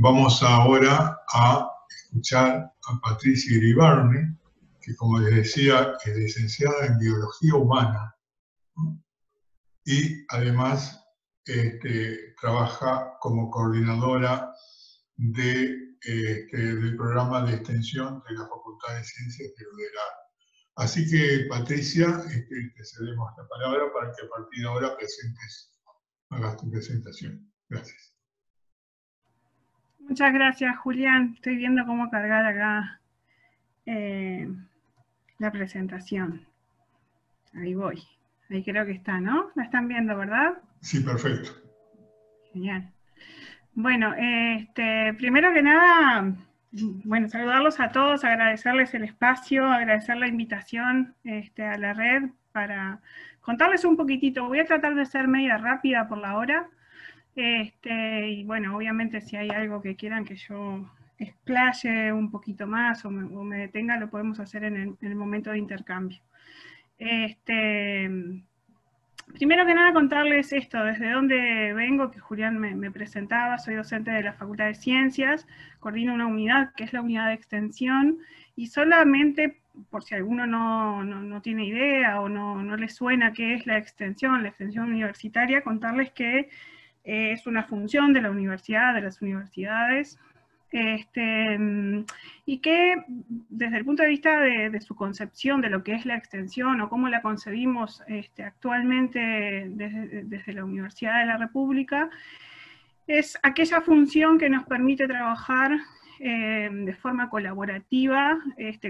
Vamos ahora a escuchar a Patricia Iribarne, que como les decía, es licenciada en Biología Humana, ¿no? Y además trabaja como coordinadora del programa de extensión de la Facultad de Ciencias de Udera. Así que, Patricia, te cedemos la palabra para que a partir de ahora hagas tu presentación. Gracias. Muchas gracias, Julián. Estoy viendo cómo cargar acá la presentación. Ahí voy. Ahí creo que está, ¿no? ¿La están viendo, verdad? Sí, perfecto. Genial. Bueno, primero que nada, bueno, saludarlos a todos, agradecerles el espacio, agradecer la invitación a la red para contarles un poquitito. Voy a tratar de ser media rápida por la hora. Y bueno, obviamente si hay algo que quieran que yo explaye un poquito más o me detenga, lo podemos hacer en el momento de intercambio. Primero que nada contarles esto, desde dónde vengo, que Julián me presentaba. Soy docente de la Facultad de Ciencias, coordino una unidad que es la unidad de extensión, y solamente por si alguno no tiene idea o no le suena qué es la extensión universitaria, contarles que es una función de la universidad, de las universidades, y que desde el punto de vista de su concepción de lo que es la extensión o cómo la concebimos actualmente desde la Universidad de la República, es aquella función que nos permite trabajar de forma colaborativa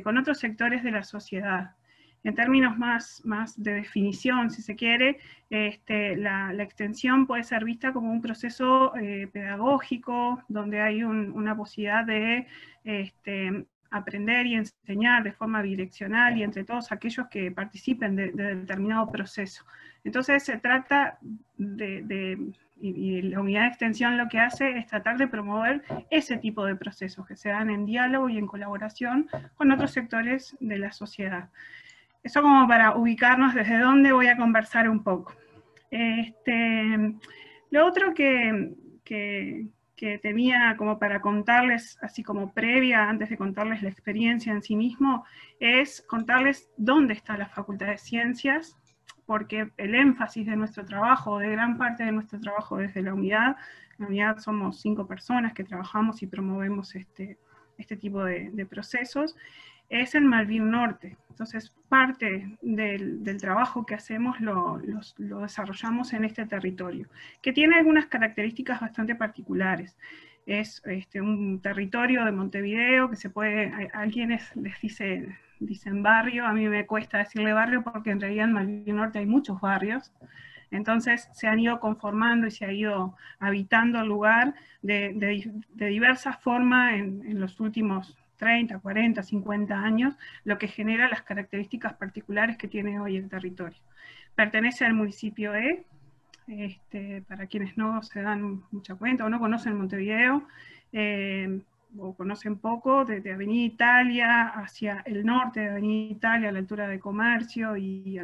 con otros sectores de la sociedad. En términos más de definición, si se quiere, la extensión puede ser vista como un proceso pedagógico, donde hay una posibilidad de aprender y enseñar de forma bidireccional y entre todos aquellos que participen de determinado proceso. Entonces se trata y la unidad de extensión lo que hace es tratar de promover ese tipo de procesos que se dan en diálogo y en colaboración con otros sectores de la sociedad. Eso como para ubicarnos desde dónde voy a conversar un poco. Lo otro que tenía como para contarles, así como previa, antes de contarles la experiencia en sí mismo, es contarles dónde está la Facultad de Ciencias, porque el énfasis de nuestro trabajo, de gran parte de nuestro trabajo desde la unidad somos 5 personas que trabajamos y promovemos este tipo de procesos, es en Malvin Norte. Entonces, parte del trabajo que hacemos lo desarrollamos en este territorio, que tiene algunas características bastante particulares. Es un territorio de Montevideo que se puede, a quienes les dicen barrio, a mí me cuesta decirle barrio porque en realidad en Malvin Norte hay muchos barrios. Entonces se han ido conformando y se ha ido habitando el lugar de diversas formas en los últimos 30, 40, 50 años, lo que genera las características particulares que tiene hoy el territorio. Pertenece al municipio E, para quienes no se dan mucha cuenta o no conocen Montevideo, o conocen poco, desde Avenida Italia hacia el norte de Avenida Italia, a la altura de Comercio y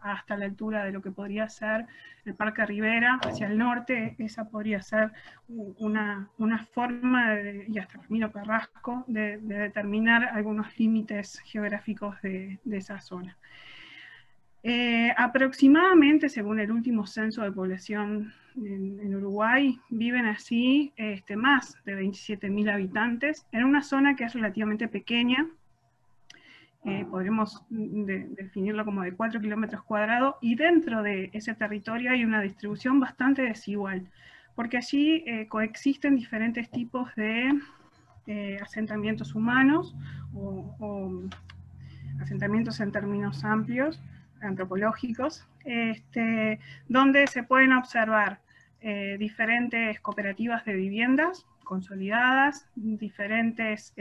hasta la altura de lo que podría ser el Parque Rivera, hacia el norte, esa podría ser una forma, y hasta Camino Carrasco, de determinar algunos límites geográficos de esa zona. Aproximadamente, según el último censo de población en Uruguay, viven así más de 27.000 habitantes, en una zona que es relativamente pequeña, podremos definirlo como de 4 kilómetros cuadrados, y dentro de ese territorio hay una distribución bastante desigual, porque allí coexisten diferentes tipos de asentamientos humanos, o asentamientos en términos amplios, antropológicos, donde se pueden observar diferentes cooperativas de viviendas consolidadas, diferentes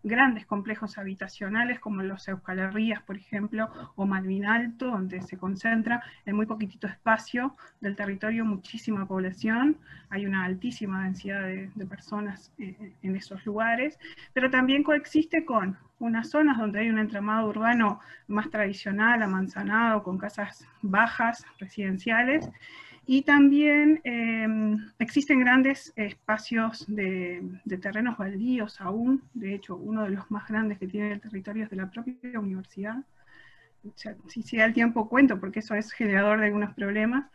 grandes complejos habitacionales como los Euskal Herrias, por ejemplo, o Malvin Alto, donde se concentra en muy poquitito espacio del territorio muchísima población, hay una altísima densidad de personas en esos lugares, pero también coexiste con unas zonas donde hay un entramado urbano más tradicional, amanzanado, con casas bajas, residenciales, Y también existen grandes espacios de terrenos baldíos aún, de hecho uno de los más grandes que tiene el territorio es de la propia universidad. O sea, si da el tiempo cuento, porque eso es generador de algunos problemas.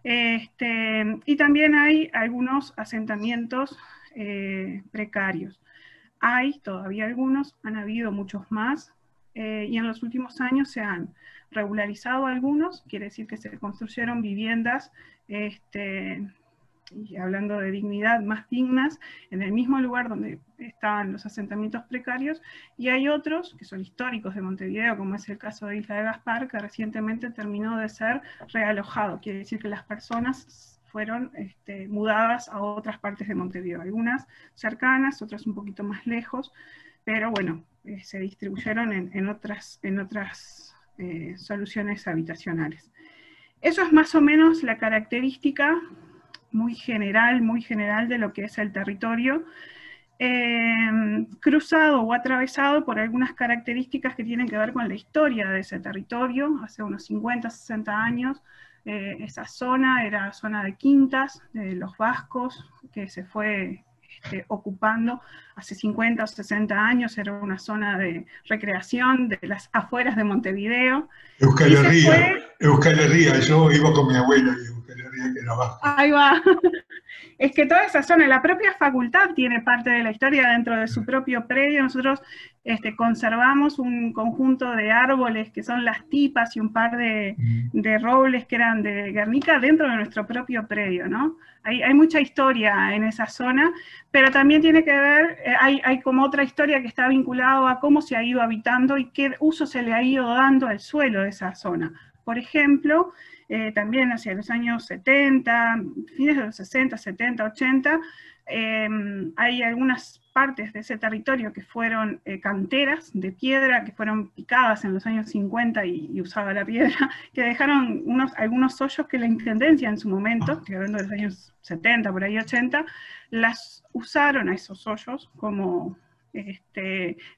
Y también hay algunos asentamientos precarios. Hay todavía algunos, han habido muchos más, y en los últimos años se han regularizado algunos, quiere decir que se construyeron viviendas, y hablando de dignidad, más dignas, en el mismo lugar donde estaban los asentamientos precarios, y hay otros que son históricos de Montevideo, como es el caso de Isla de Gaspar, que recientemente terminó de ser realojado, quiere decir que las personas fueron mudadas a otras partes de Montevideo, algunas cercanas, otras un poquito más lejos, pero bueno, se distribuyeron en otras soluciones habitacionales. Eso es más o menos la característica muy general de lo que es el territorio, cruzado o atravesado por algunas características que tienen que ver con la historia de ese territorio. Hace unos 50, 60 años, esa zona era zona de quintas de los vascos, que se fue ocupando hace 50 o 60 años, era una zona de recreación de las afueras de Montevideo. Euskal Herria, yo iba con mi abuelo y Euskal Herria, que era vasco. Ahí va. Es que toda esa zona, la propia facultad tiene parte de la historia dentro de su propio predio. Nosotros conservamos un conjunto de árboles que son las tipas y un par de robles que eran de Guernica dentro de nuestro propio predio, ¿no? Hay mucha historia en esa zona, pero también tiene que ver, hay como otra historia que está vinculada a cómo se ha ido habitando y qué uso se le ha ido dando al suelo de esa zona. Por ejemplo, también hacia los años 70, fines de los 60, 70, 80, hay algunas partes de ese territorio que fueron canteras de piedra, que fueron picadas en los años 50 y usaba la piedra, que dejaron algunos hoyos que la Intendencia en su momento, estoy hablando de los años 70, por ahí 80, las usaron a esos hoyos como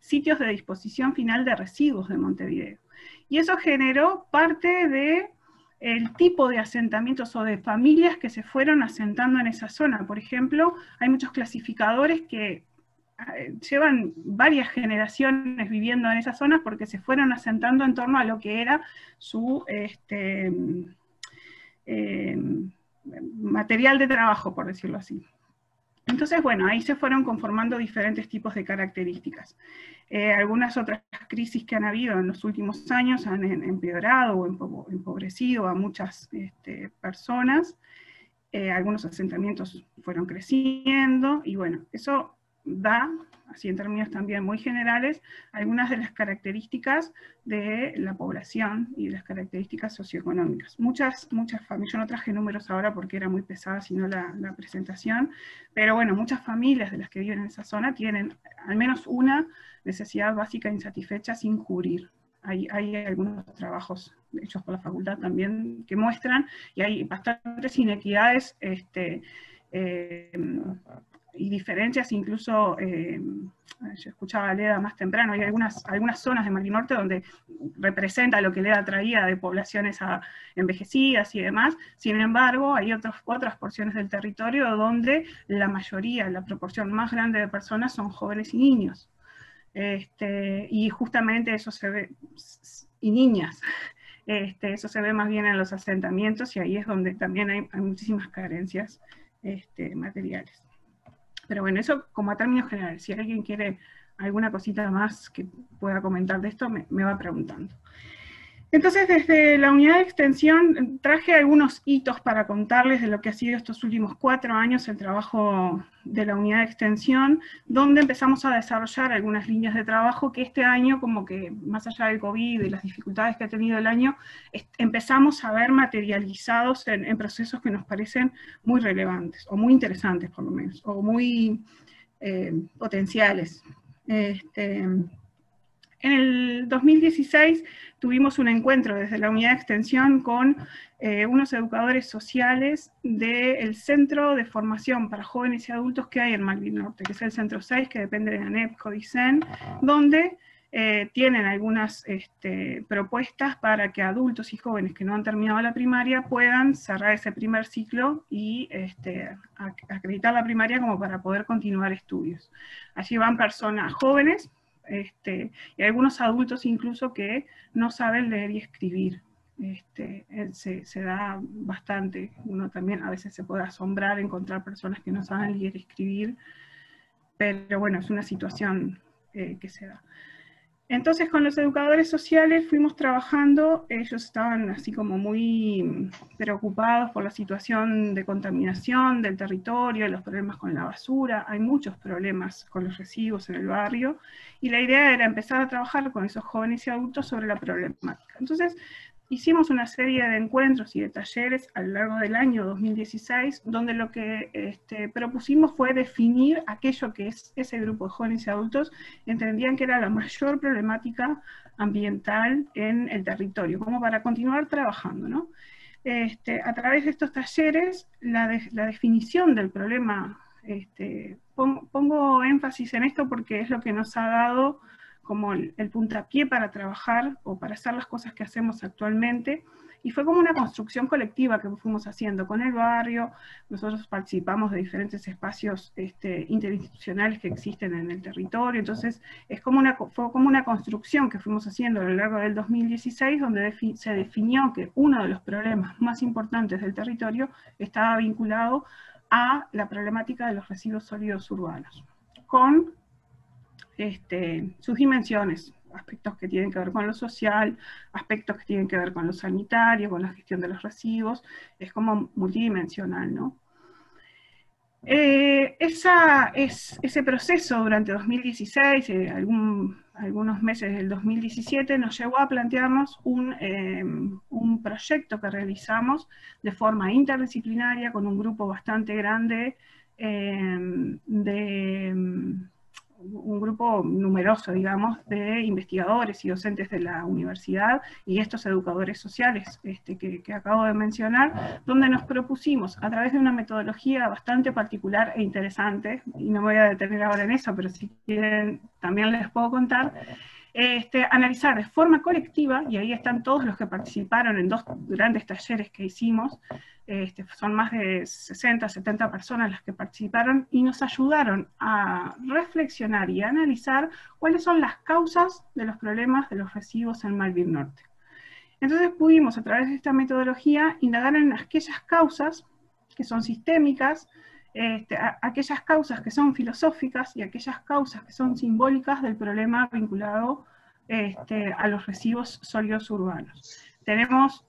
sitios de disposición final de residuos de Montevideo. Y eso generó parte de el tipo de asentamientos o de familias que se fueron asentando en esa zona. Por ejemplo, hay muchos clasificadores que llevan varias generaciones viviendo en esas zonas porque se fueron asentando en torno a lo que era su material de trabajo, por decirlo así. Entonces, bueno, ahí se fueron conformando diferentes tipos de características. Algunas otras crisis que han habido en los últimos años han empeorado o empobrecido a muchas personas. Algunos asentamientos fueron creciendo, y bueno, eso da, así en términos también muy generales, algunas de las características de la población y de las características socioeconómicas. Muchas familias, yo no traje números ahora porque era muy pesada sino la presentación, pero bueno, muchas familias de las que viven en esa zona tienen al menos una necesidad básica insatisfecha sin cubrir. Hay algunos trabajos hechos por la facultad también que muestran, y hay bastantes inequidades y diferencias, incluso, yo escuchaba a Leda más temprano, hay algunas zonas de Malvin Norte donde representa lo que Leda traía de poblaciones envejecidas y demás. Sin embargo, hay otras porciones del territorio donde la mayoría, la proporción más grande de personas son jóvenes y niños. Y justamente eso se ve, y niñas, eso se ve más bien en los asentamientos, y ahí es donde también hay muchísimas carencias materiales. Pero bueno, eso como a términos generales. Si alguien quiere alguna cosita más que pueda comentar de esto, me va preguntando. Entonces, desde la unidad de extensión traje algunos hitos para contarles de lo que ha sido estos últimos 4 años el trabajo de la unidad de extensión, donde empezamos a desarrollar algunas líneas de trabajo que este año, como que más allá del COVID y las dificultades que ha tenido el año, empezamos a ver materializados en procesos que nos parecen muy relevantes, o muy interesantes por lo menos, o muy potenciales. En el 2016 tuvimos un encuentro desde la unidad de extensión con unos educadores sociales del Centro de Formación para Jóvenes y Adultos que hay en Malvin Norte, que es el Centro 6, que depende de ANEP, CODICEN, donde tienen algunas propuestas para que adultos y jóvenes que no han terminado la primaria puedan cerrar ese primer ciclo y acreditar la primaria como para poder continuar estudios. Allí van personas jóvenes y algunos adultos incluso que no saben leer y escribir. Se da bastante, uno también a veces se puede asombrar encontrar personas que no saben leer y escribir, pero bueno, es una situación que se da. Entonces con los educadores sociales fuimos trabajando, ellos estaban así como muy preocupados por la situación de contaminación del territorio, los problemas con la basura, hay muchos problemas con los residuos en el barrio, y la idea era empezar a trabajar con esos jóvenes y adultos sobre la problemática. Entonces hicimos una serie de encuentros y de talleres a lo largo del año 2016, donde lo que propusimos fue definir aquello que es ese grupo de jóvenes y adultos entendían que era la mayor problemática ambiental en el territorio, como para continuar trabajando, ¿no? A través de estos talleres, la definición del problema, pongo énfasis en esto porque es lo que nos ha dado como el puntapié para trabajar o para hacer las cosas que hacemos actualmente, y fue como una construcción colectiva que fuimos haciendo con el barrio. Nosotros participamos de diferentes espacios interinstitucionales que existen en el territorio, entonces fue como una construcción que fuimos haciendo a lo largo del 2016, donde se definió que uno de los problemas más importantes del territorio estaba vinculado a la problemática de los residuos sólidos urbanos, con sus dimensiones, aspectos que tienen que ver con lo social, aspectos que tienen que ver con lo sanitario, con la gestión de los residuos, es como multidimensional, ¿no? Ese proceso durante 2016, algunos meses del 2017, nos llevó a plantearnos un proyecto que realizamos de forma interdisciplinaria con un grupo bastante grande un grupo numeroso, digamos, de investigadores y docentes de la universidad y estos educadores sociales que acabo de mencionar, donde nos propusimos, a través de una metodología bastante particular e interesante, y no me voy a detener ahora en eso, pero si quieren también les puedo contar, analizar de forma colectiva, y ahí están todos los que participaron en 2 grandes talleres que hicimos, son más de 60, 70 personas las que participaron y nos ayudaron a reflexionar y a analizar cuáles son las causas de los problemas de los residuos en Malvin Norte. Entonces pudimos, a través de esta metodología, indagar en aquellas causas que son sistémicas, aquellas causas que son filosóficas y aquellas causas que son simbólicas del problema vinculado a los residuos sólidos urbanos. Tenemos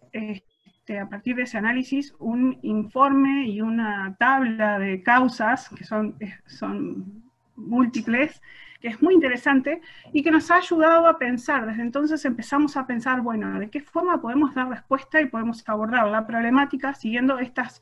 a partir de ese análisis un informe y una tabla de causas que son múltiples, que es muy interesante y que nos ha ayudado a pensar. Desde entonces empezamos a pensar, bueno, de qué forma podemos dar respuesta y podemos abordar la problemática siguiendo estas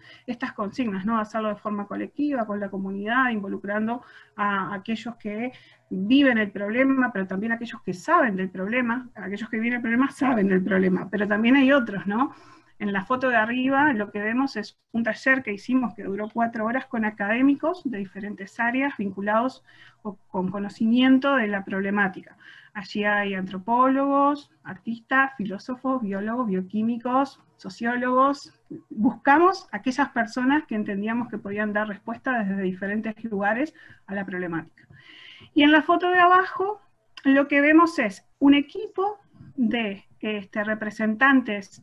consignas, ¿no? Hacerlo de forma colectiva, con la comunidad, involucrando a aquellos que viven el problema, pero también a aquellos que saben del problema. Aquellos que viven el problema saben del problema, pero también hay otros, ¿no? En la foto de arriba lo que vemos es un taller que hicimos que duró 4 horas con académicos de diferentes áreas vinculados con conocimiento de la problemática. Allí hay antropólogos, artistas, filósofos, biólogos, bioquímicos, sociólogos. Buscamos aquellas personas que entendíamos que podían dar respuesta desde diferentes lugares a la problemática. Y en la foto de abajo lo que vemos es un equipo de representantes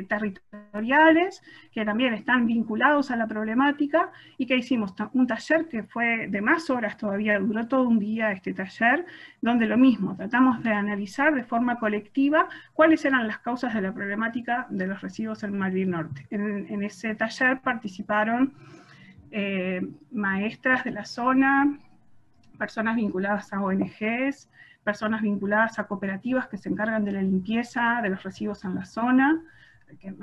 territoriales que también están vinculados a la problemática y que hicimos un taller que fue de más horas todavía, duró todo un día este taller, donde lo mismo, tratamos de analizar de forma colectiva cuáles eran las causas de la problemática de los residuos en Malvin Norte. En ese taller participaron maestras de la zona, personas vinculadas a ONGs, personas vinculadas a cooperativas que se encargan de la limpieza de los residuos en la zona,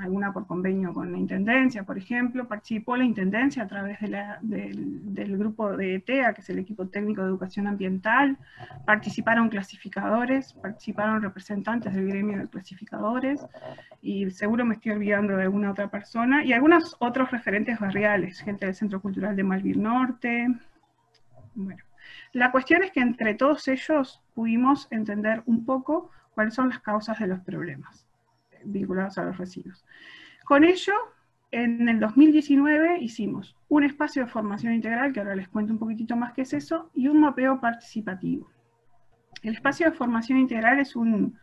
alguna por convenio con la Intendencia, por ejemplo. Participó la Intendencia a través del grupo de ETEA, que es el Equipo Técnico de Educación Ambiental, participaron clasificadores, participaron representantes del gremio de clasificadores, y seguro me estoy olvidando de alguna otra persona, y algunos otros referentes barriales, gente del Centro Cultural de Malvin Norte. Bueno, La cuestión es que entre todos ellos pudimos entender un poco cuáles son las causas de los problemas vinculados a los residuos. Con ello, en el 2019 hicimos un espacio de formación integral, que ahora les cuento un poquitito más qué es eso, y un mapeo participativo. El espacio de formación integral es un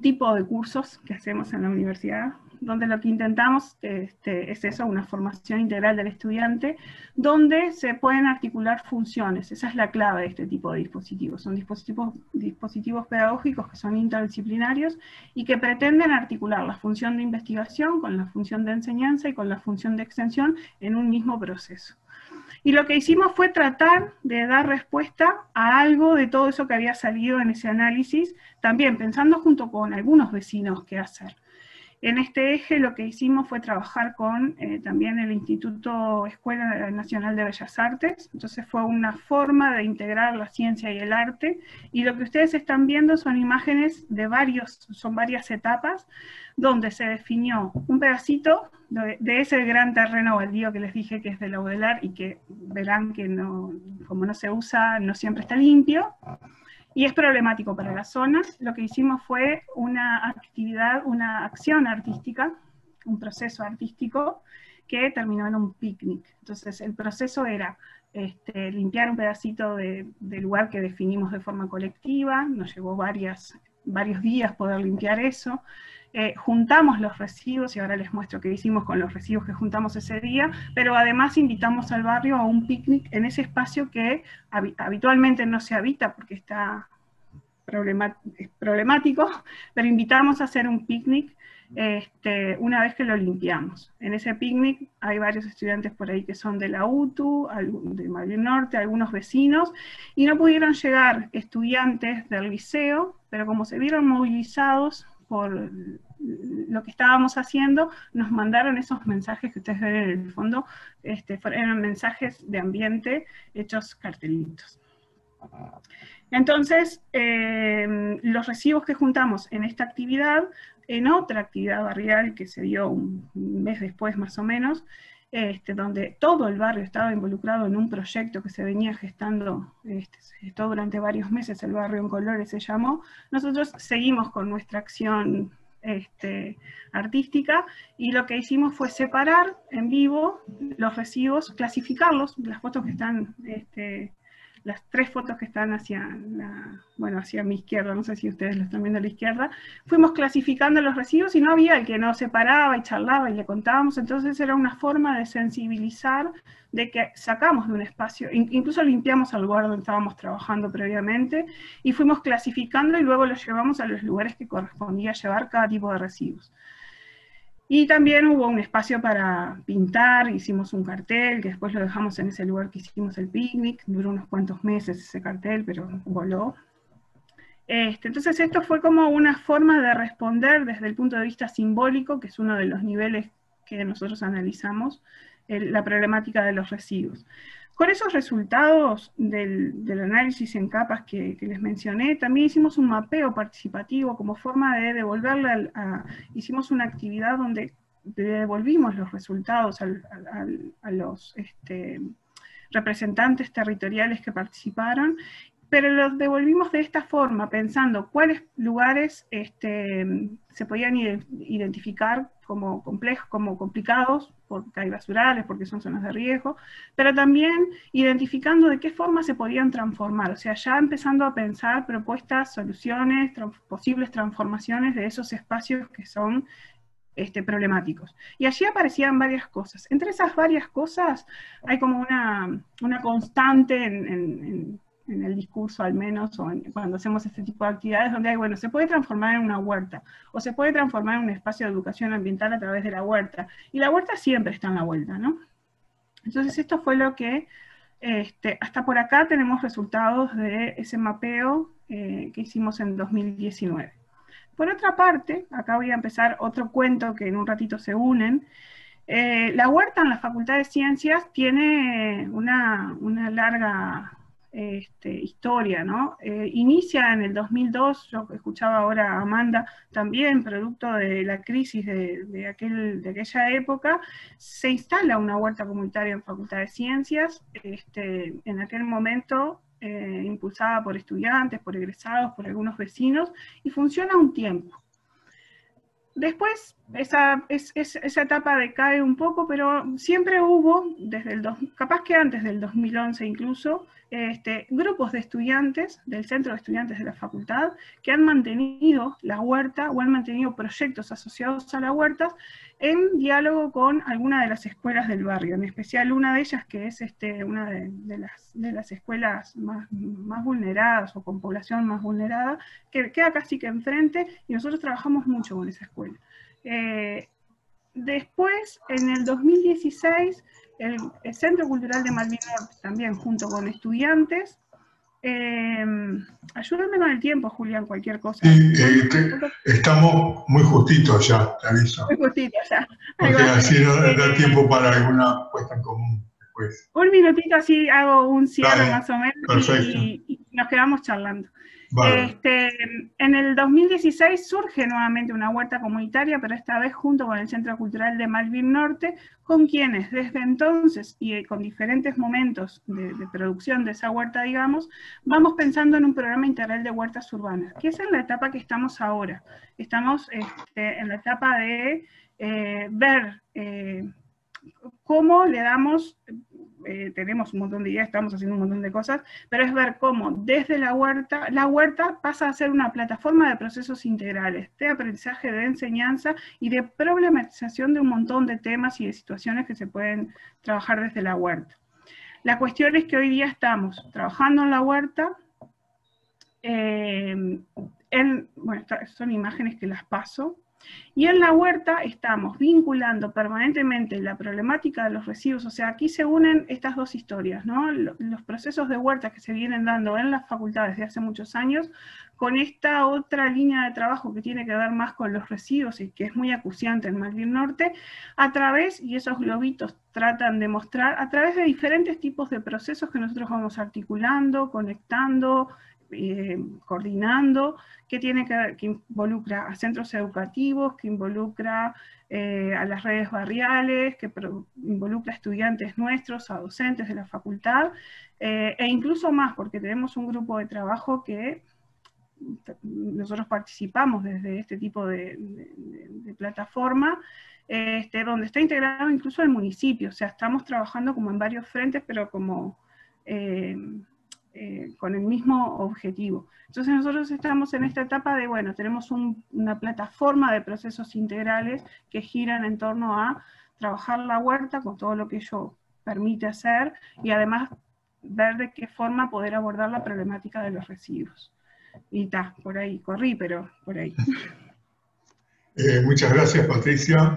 tipo de cursos que hacemos en la universidad, donde lo que intentamos es eso, una formación integral del estudiante, donde se pueden articular funciones. Esa es la clave de este tipo de dispositivos. Son dispositivos pedagógicos que son interdisciplinarios y que pretenden articular la función de investigación con la función de enseñanza y con la función de extensión en un mismo proceso. Y lo que hicimos fue tratar de dar respuesta a algo de todo eso que había salido en ese análisis, también pensando junto con algunos vecinos qué hacer. En este eje lo que hicimos fue trabajar con también el Instituto Escuela Nacional de Bellas Artes, entonces fue una forma de integrar la ciencia y el arte, y lo que ustedes están viendo son imágenes de varias etapas, donde se definió un pedacito de ese gran terreno baldío que les dije que es de la Baudelaire, y que verán que como no se usa, no siempre está limpio, y es problemático para las zonas. Lo que hicimos fue una actividad, una acción artística, un proceso artístico que terminó en un picnic. Entonces el proceso era limpiar un pedacito de lugar que definimos de forma colectiva, nos llevó varios días poder limpiar eso. Juntamos los residuos, y ahora les muestro qué hicimos con los residuos que juntamos ese día, pero además invitamos al barrio a un picnic en ese espacio que habitualmente no se habita porque está problemático, pero invitamos a hacer un picnic una vez que lo limpiamos. En ese picnic hay varios estudiantes por ahí que son de la UTU, de Malvin Norte, algunos vecinos, y no pudieron llegar estudiantes del liceo, pero como se vieron movilizados por lo que estábamos haciendo, nos mandaron esos mensajes que ustedes ven en el fondo, eran mensajes de ambiente hechos cartelitos. Entonces, los residuos que juntamos en esta actividad, en otra actividad barrial que se dio un mes después más o menos, donde todo el barrio estaba involucrado en un proyecto que se venía gestando, se gestó durante varios meses, el barrio en colores se llamó. Nosotros seguimos con nuestra acción artística, y lo que hicimos fue separar en vivo los residuos, clasificarlos, las fotos que están, las 3 fotos que están hacia mi izquierda, no sé si ustedes lo están viendo a la izquierda, fuimos clasificando los residuos y no había el que no se paraba y charlaba y le contábamos. Entonces era una forma de sensibilizar, de que sacamos de un espacio, incluso limpiamos el lugar donde estábamos trabajando previamente, y fuimos clasificando y luego los llevamos a los lugares que correspondía llevar cada tipo de residuos. Y también hubo un espacio para pintar, hicimos un cartel, que después lo dejamos en ese lugar que hicimos el picnic, duró unos cuantos meses ese cartel, pero voló. Entonces esto fue como una forma de responder desde el punto de vista simbólico, que es uno de los niveles que nosotros analizamos, la problemática de los residuos. Con esos resultados del análisis en capas que les mencioné, también hicimos un mapeo participativo como forma de devolverle hicimos una actividad donde devolvimos los resultados a los representantes territoriales que participaron, pero los devolvimos de esta forma, pensando cuáles lugares se podían identificar como complejos, como complicados, porque hay basurales, porque son zonas de riesgo, pero también identificando de qué forma se podían transformar, o sea, ya empezando a pensar propuestas, soluciones, posibles transformaciones de esos espacios que son problemáticos. Y allí aparecían varias cosas. Entre esas varias cosas hay como una constante en el discurso al menos, o cuando hacemos este tipo de actividades, donde hay, bueno, se puede transformar en una huerta, o se puede transformar en un espacio de educación ambiental a través de la huerta, y la huerta siempre está en la vuelta, ¿no? Entonces esto fue lo que, hasta por acá tenemos resultados de ese mapeo que hicimos en 2019. Por otra parte, acá voy a empezar otro cuento que en un ratito se unen. La huerta en la Facultad de Ciencias tiene una larga historia, ¿no? Inicia en el 2002, yo escuchaba ahora a Amanda también, producto de la crisis de aquella época, se instala una huerta comunitaria en Facultad de Ciencias. En aquel momento impulsada por estudiantes, por egresados, por algunos vecinos, y funciona un tiempo. Después, esa etapa decae un poco, pero siempre hubo, capaz que antes del 2011 incluso, grupos de estudiantes, del centro de estudiantes de la facultad, que han mantenido la huerta o han mantenido proyectos asociados a la huerta en diálogo con alguna de las escuelas del barrio, en especial una de ellas que es una de las escuelas más vulneradas o con población más vulnerada, que queda casi que enfrente, y nosotros trabajamos mucho con esa escuela. Después, en el 2016, el Centro Cultural de Malvin Norte, también junto con estudiantes, ayúdame con el tiempo, Julián, cualquier cosa. Sí, estamos muy justitos ya, te aviso. Muy justito ya. Porque así no da tiempo para alguna puesta en común después. Un minutito así hago un cierre más o menos. Perfecto. Y nos quedamos charlando. Vale. En el 2016 surge nuevamente una huerta comunitaria, pero esta vez junto con el Centro Cultural de Malvin Norte, con quienes desde entonces y con diferentes momentos de producción de esa huerta, digamos, vamos pensando en un programa integral de huertas urbanas, que es en la etapa que estamos ahora. Estamos en la etapa de ver cómo le damos, tenemos un montón de ideas, estamos haciendo un montón de cosas, pero es ver cómo desde la huerta pasa a ser una plataforma de procesos integrales, de aprendizaje, de enseñanza y de problematización de un montón de temas y de situaciones que se pueden trabajar desde la huerta. La cuestión es que hoy día estamos trabajando en la huerta, bueno, son imágenes que las paso, y en la huerta estamos vinculando permanentemente la problemática de los residuos, o sea, aquí se unen estas dos historias, ¿no? Los procesos de huerta que se vienen dando en las facultades desde hace muchos años, con esta otra línea de trabajo que tiene que ver más con los residuos y que es muy acuciante en Malvin Norte, a través, y esos globitos tratan de mostrar, a través de diferentes tipos de procesos que nosotros vamos articulando, conectando, coordinando, que involucra a centros educativos, que involucra a las redes barriales, que involucra a estudiantes nuestros, a docentes de la facultad, e incluso más, porque tenemos un grupo de trabajo que nosotros participamos desde este tipo de plataforma, donde está integrado incluso el municipio, o sea, estamos trabajando como en varios frentes, pero como con el mismo objetivo. Entonces nosotros estamos en esta etapa de, bueno, tenemos una plataforma de procesos integrales que giran en torno a trabajar la huerta con todo lo que ello permite hacer y además ver de qué forma poder abordar la problemática de los residuos. Y por ahí, corrí, pero por ahí. Muchas gracias, Patricia.